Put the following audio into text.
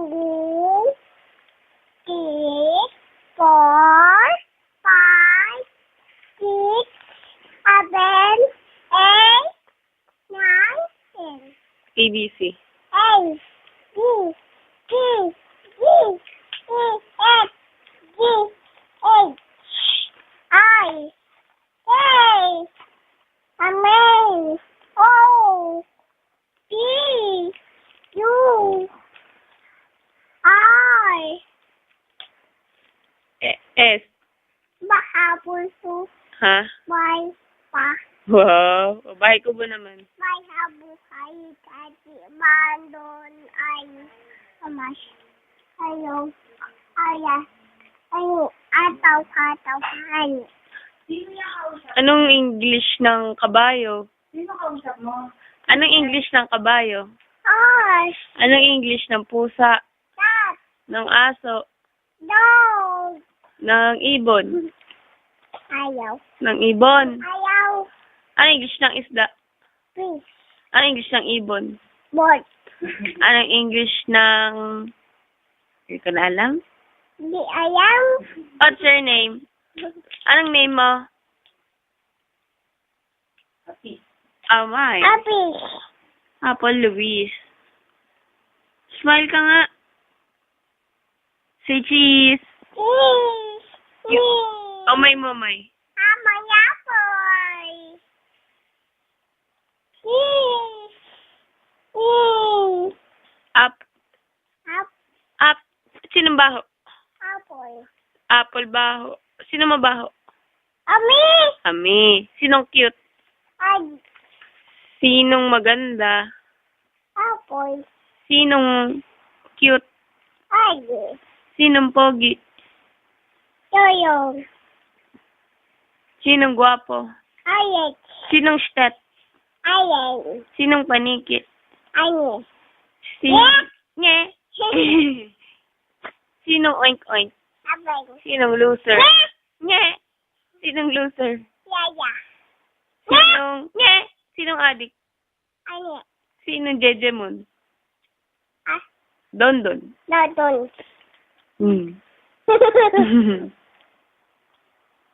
2, 3, 4, 5, 6, 7, 8, 9, 10. ABC. A, B, C, D, E, F, G, H, I, K, M, O, P, U, I. S. Mahabol po. Ha? May pa. Wow. Bahay ko ba naman? May habuhay. Kati bandon ay kamas. Ayaw. Aya. Ayaw. Ataw kataw kayo. Anong English ng kabayo? Sino kausap mo? Anong English ng kabayo? Osh. Anong English ng pusa? Tat. Ng aso? Dog. Ng ibon? Ayaw. Ng ibon? Ayaw. Anong English ng isda? Fish. Anong English ng ibon? Bird. Anong English ng... Hindi ko na alam. Di ayaw. What's your name? Anong name mo? Happy. Oh, my. Happy. Apple Luis. Smile ka nga. Say cheese. Cheese. Cheese. Oh, may mamay. Amayapoy. Cheese. Cheese. Up. Up. Up. Sinong baho? Apple. Apple baho. Sino mabaho? Ami. Kami. Sinong cute? Ay. Sinong maganda? Apple. Sinong cute? Ay. Sinong pogi? Yoyong. Sinong gwapo? Ayek. Sinong stat? Ayeng. Sinong panikit? Anye. Sinong... Nye. Sinong oink-oink? Abeng. Sinong loser? Nye. Sinong loser? Yaya. Sinong... Nye. Sinong adik? Anye. Sinong jejemon? Ah. Dondon. Dodon. Hmm.